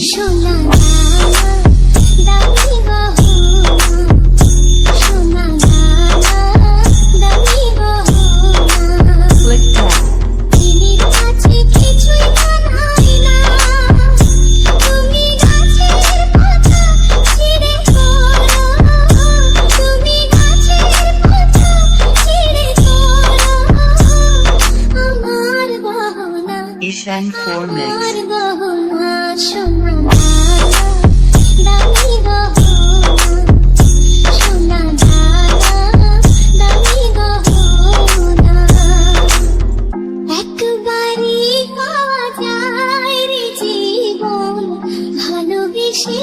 সোনা দামি গহনা, সোনা দামি গহনা। দিদির কাছে কিছুই জানাই না, তুমি গাছের পাতা ছিঁড়ে পড়ো, তুমি গাছের পাতা ছিঁড়ে পড়ো। আমার গহনা, Ishan Formix. আমার গহনা, সোনা দামি গহনা, সোনা দামি গহনা। একবারই পাওয়া যায় রে জীবন, ভালোবেসে